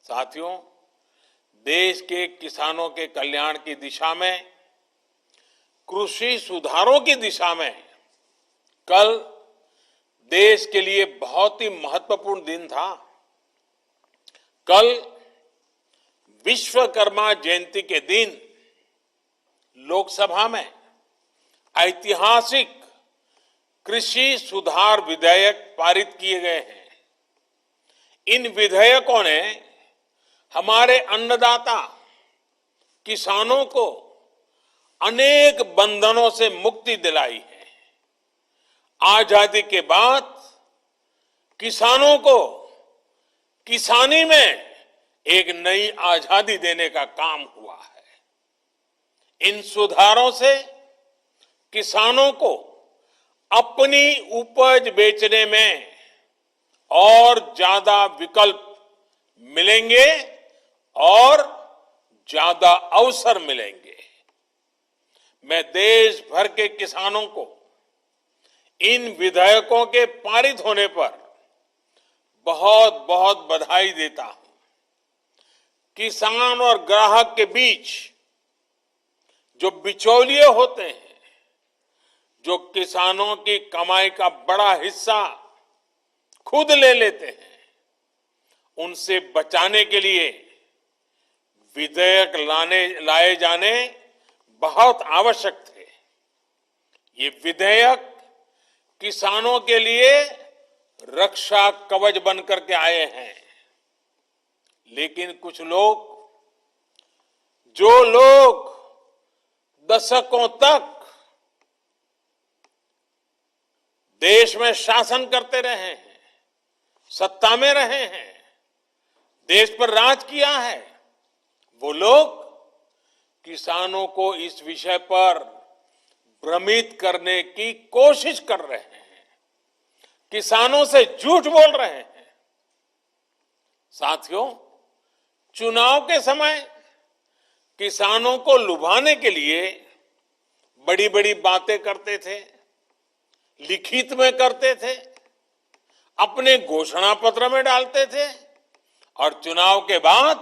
साथियों, देश के किसानों के कल्याण की दिशा में, कृषि सुधारों की दिशा में कल देश के लिए बहुत ही महत्वपूर्ण दिन था। कल विश्वकर्मा जयंती के दिन लोकसभा में ऐतिहासिक कृषि सुधार विधेयक पारित किए गए हैं। इन विधेयकों ने हमारे अन्नदाता किसानों को अनेक बंधनों से मुक्ति दिलाई है। आजादी के बाद किसानों को किसानी में एक नई आजादी देने का काम हुआ है। इन सुधारों से किसानों को अपनी उपज बेचने में और ज्यादा विकल्प मिलेंगे और ज्यादा अवसर मिलेंगे। मैं देश भर के किसानों को इन विधेयकों के पारित होने पर बहुत बहुत बधाई देता हूं। किसान और ग्राहक के बीच जो बिचौलिए होते हैं, जो किसानों की कमाई का बड़ा हिस्सा खुद ले लेते हैं, उनसे बचाने के लिए विधेयक लाए जाने बहुत आवश्यक थे। ये विधेयक किसानों के लिए रक्षा कवच बनकर के आए हैं। लेकिन कुछ लोग, जो लोग दशकों तक देश में शासन करते रहे हैं, सत्ता में रहे हैं, देश पर राज किया है, वो लोग किसानों को इस विषय पर भ्रमित करने की कोशिश कर रहे हैं, किसानों से झूठ बोल रहे हैं। साथियों, चुनाव के समय किसानों को लुभाने के लिए बड़ी बड़ी बातें करते थे, लिखित में करते थे, अपने घोषणा पत्र में डालते थे और चुनाव के बाद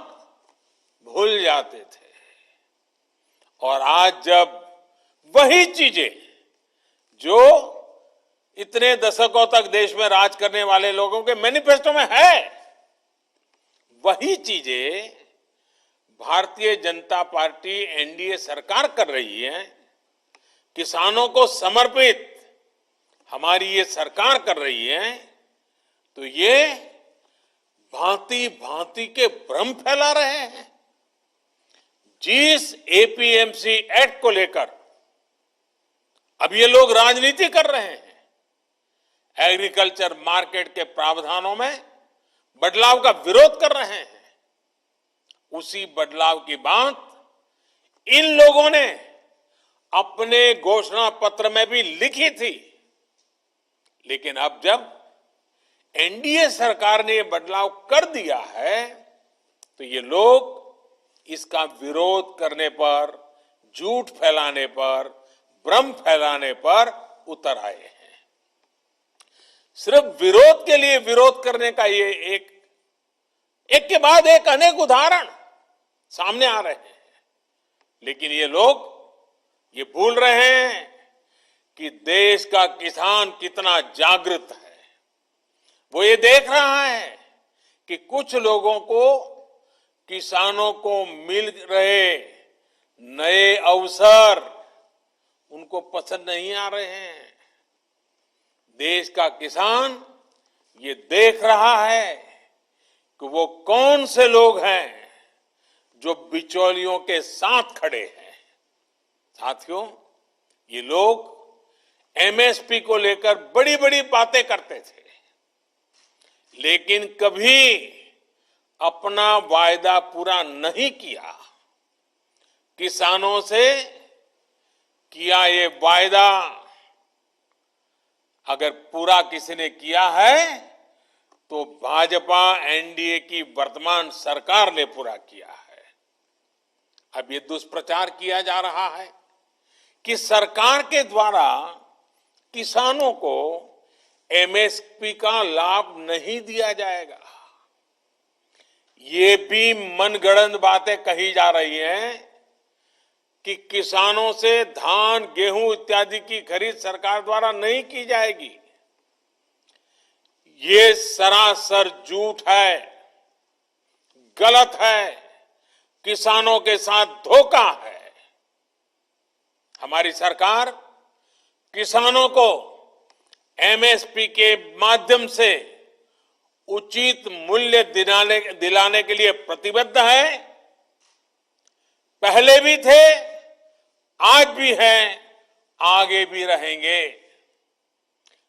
भूल जाते थे। और आज जब वही चीजें जो इतने दशकों तक देश में राज करने वाले लोगों के मैनिफेस्टो में है, वही चीजें भारतीय जनता पार्टी एनडीए सरकार कर रही है, किसानों को समर्पित हमारी ये सरकार कर रही है, तो ये भांति भांति के भ्रम फैला रहे हैं। जिस एपीएमसी एक्ट को लेकर अब ये लोग राजनीति कर रहे हैं, एग्रीकल्चर मार्केट के प्रावधानों में बदलाव का विरोध कर रहे हैं, उसी बदलाव की बात इन लोगों ने अपने घोषणा पत्र में भी लिखी थी। लेकिन अब जब एनडीए सरकार ने ये बदलाव कर दिया है, तो ये लोग इसका विरोध करने पर, झूठ फैलाने पर, भ्रम फैलाने पर उतर आए हैं। सिर्फ विरोध के लिए विरोध करने का ये एक के बाद एक अनेक उदाहरण सामने आ रहे हैं। लेकिन ये लोग ये भूल रहे हैं कि देश का किसान कितना जागृत है। वो ये देख रहा है कि कुछ लोगों को, किसानों को मिल रहे नए अवसर उनको पसंद नहीं आ रहे हैं। देश का किसान ये देख रहा है कि वो कौन से लोग हैं जो बिचौलियों के साथ खड़े हैं। साथियों, ये लोग एमएसपी को लेकर बड़ी बड़ी बातें करते थे, लेकिन कभी अपना वायदा पूरा नहीं किया। किसानों से किया ये वायदा अगर पूरा किसी ने किया है तो भाजपा एनडीए की वर्तमान सरकार ने पूरा किया है। अब ये दुष्प्रचार किया जा रहा है कि सरकार के द्वारा किसानों को एमएसपी का लाभ नहीं दिया जाएगा। ये भी मनगढ़ंत बातें कही जा रही हैं कि किसानों से धान, गेहूं इत्यादि की खरीद सरकार द्वारा नहीं की जाएगी। ये सरासर झूठ है, गलत है, किसानों के साथ धोखा है। हमारी सरकार किसानों को एमएसपी के माध्यम से उचित मूल्य दिलाने के लिए प्रतिबद्ध है। पहले भी थे, आज भी हैं, आगे भी रहेंगे।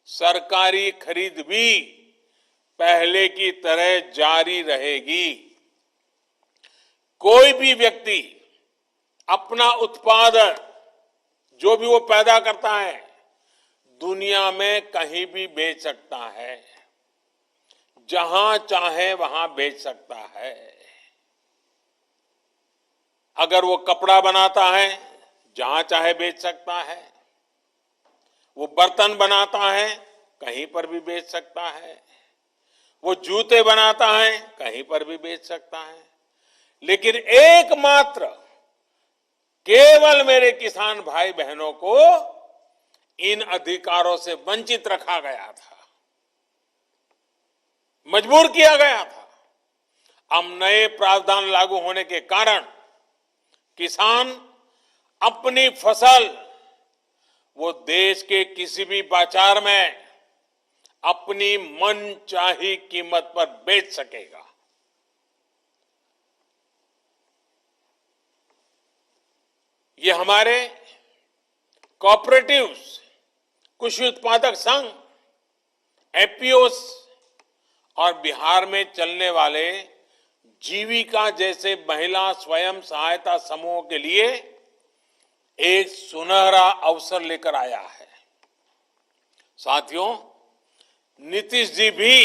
सरकारी खरीद भी पहले की तरह जारी रहेगी। कोई भी व्यक्ति अपना उत्पादन जो भी वो पैदा करता है दुनिया में कहीं भी बेच सकता है, जहां चाहे वहां बेच सकता है। अगर वो कपड़ा बनाता है जहां चाहे बेच सकता है, वो बर्तन बनाता है कहीं पर भी बेच सकता है, वो जूते बनाता है कहीं पर भी बेच सकता है। लेकिन एकमात्र केवल मेरे किसान भाई बहनों को इन अधिकारों से वंचित रखा गया था, मजबूर किया गया था। अब नए प्रावधान लागू होने के कारण किसान अपनी फसल वो देश के किसी भी बाजार में अपनी मनचाही कीमत पर बेच सकेगा। ये हमारे कोऑपरेटिव्स, कृषि उत्पादक संघ, एपीओस और बिहार में चलने वाले जीविका जैसे महिला स्वयं सहायता समूहों के लिए एक सुनहरा अवसर लेकर आया है। साथियों, नीतीश जी भी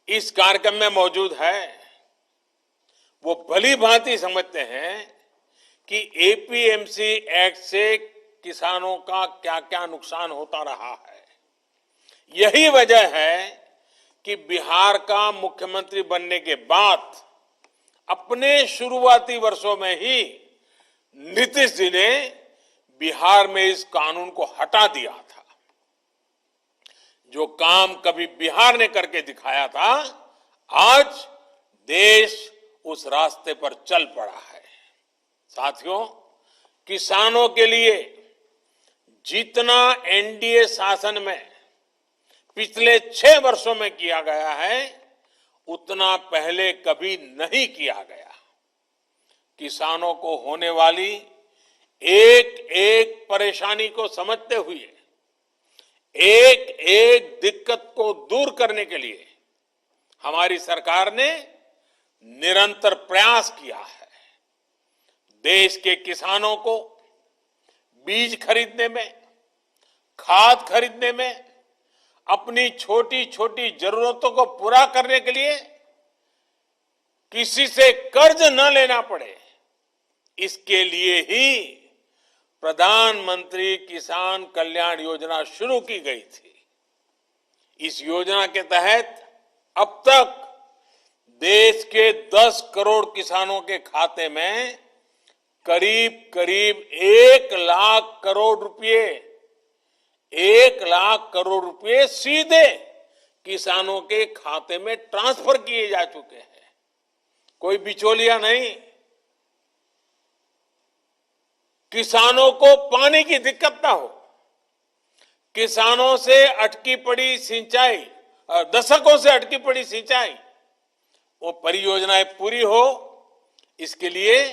इस कार्यक्रम में मौजूद है। वो भली भांति समझते हैं कि एपीएमसी एक्ट से किसानों का क्या क्या नुकसान होता रहा है। यही वजह है कि बिहार का मुख्यमंत्री बनने के बाद अपने शुरुआती वर्षों में ही नीतीश जी ने बिहार में इस कानून को हटा दिया था। जो काम कभी बिहार ने करके दिखाया था, आज देश उस रास्ते पर चल पड़ा है। साथियों, किसानों के लिए जितना एनडीए शासन में पिछले 6 वर्षों में किया गया है, उतना पहले कभी नहीं किया गया। किसानों को होने वाली एक एक परेशानी को समझते हुए, एक एक दिक्कत को दूर करने के लिए हमारी सरकार ने निरंतर प्रयास किया है। देश के किसानों को बीज खरीदने में, खाद खरीदने में, अपनी छोटी छोटी जरूरतों को पूरा करने के लिए किसी से कर्ज न लेना पड़े, इसके लिए ही प्रधानमंत्री किसान कल्याण योजना शुरू की गई थी। इस योजना के तहत अब तक देश के 10 करोड़ किसानों के खाते में करीब करीब 1 लाख करोड़ रुपए, 1 लाख करोड़ रुपए सीधे किसानों के खाते में ट्रांसफर किए जा चुके हैं। कोई बिचौलिया नहीं। किसानों को पानी की दिक्कत ना हो, किसानों से अटकी पड़ी सिंचाई, दशकों से अटकी पड़ी सिंचाई, वो परियोजनाएं पूरी हो, इसके लिए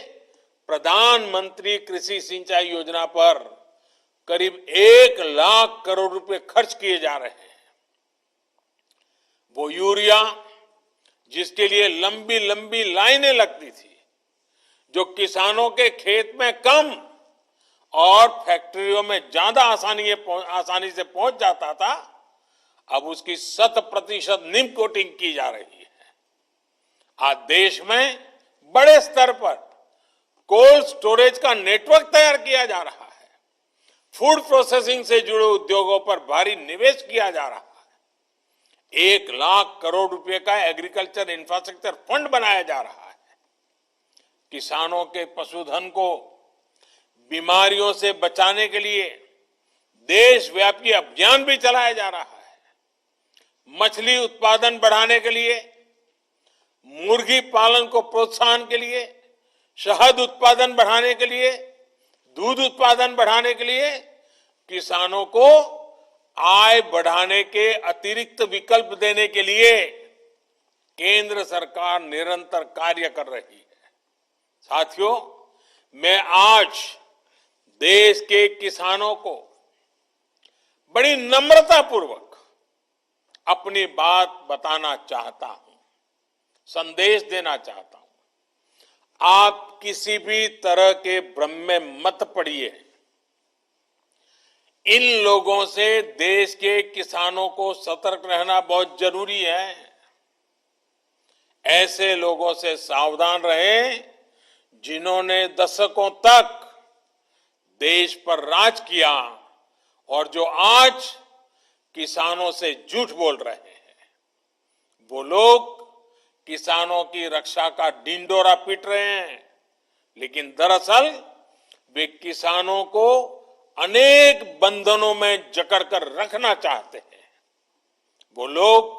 प्रधानमंत्री कृषि सिंचाई योजना पर करीब 1 लाख करोड़ रुपए खर्च किए जा रहे हैं। वो यूरिया जिसके लिए लंबी लंबी लाइनें लगती थी, जो किसानों के खेत में कम और फैक्ट्रियों में ज्यादा आसानी से पहुंच जाता था, अब उसकी 100% निम कोटिंग की जा रही है। आज देश में बड़े स्तर पर कोल्ड स्टोरेज का नेटवर्क तैयार किया जा रहा है। फूड प्रोसेसिंग से जुड़े उद्योगों पर भारी निवेश किया जा रहा 1 लाख करोड़ रुपए का एग्रीकल्चर इंफ्रास्ट्रक्चर फंड बनाया जा रहा है। किसानों के पशुधन को बीमारियों से बचाने के लिए देशव्यापी अभियान भी चलाया जा रहा है। मछली उत्पादन बढ़ाने के लिए, मुर्गी पालन को प्रोत्साहन के लिए, शहद उत्पादन बढ़ाने के लिए, दूध उत्पादन बढ़ाने के लिए किसानों को आय बढ़ाने के अतिरिक्त विकल्प देने के लिए केंद्र सरकार निरंतर कार्य कर रही है। साथियों, मैं आज देश के किसानों को बड़ी नम्रता पूर्वक अपनी बात बताना चाहता हूं, संदेश देना चाहता हूं। आप किसी भी तरह के भ्रम में मत पड़िए। इन लोगों से देश के किसानों को सतर्क रहना बहुत जरूरी है। ऐसे लोगों से सावधान रहें जिन्होंने दशकों तक देश पर राज किया और जो आज किसानों से झूठ बोल रहे हैं। वो लोग किसानों की रक्षा का ढिंढोरा पीट रहे हैं, लेकिन दरअसल वे किसानों को अनेक बंधनों में जकड़कर रखना चाहते हैं। वो लोग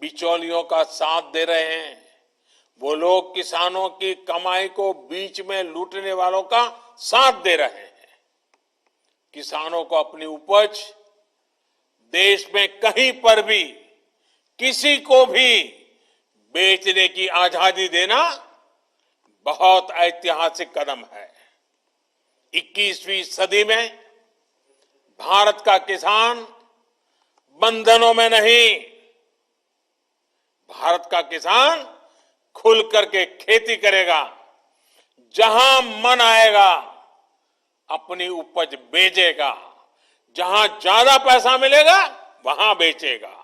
बिचौलियों का साथ दे रहे हैं। वो लोग किसानों की कमाई को बीच में लूटने वालों का साथ दे रहे हैं। किसानों को अपनी उपज देश में कहीं पर भी किसी को भी बेचने की आजादी देना बहुत ऐतिहासिक कदम है। 21वीं सदी में भारत का किसान बंधनों में नहीं, भारत का किसान खुल करके खेती करेगा। जहां मन आएगा अपनी उपज बेचेगा, जहां ज्यादा पैसा मिलेगा वहां बेचेगा,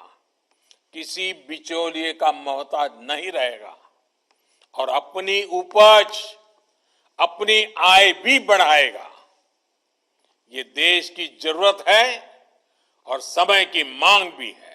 किसी बिचौलिए का मोहताज नहीं रहेगा और अपनी उपज, अपनी आय भी बढ़ाएगा। ये देश की जरूरत है और समय की मांग भी है।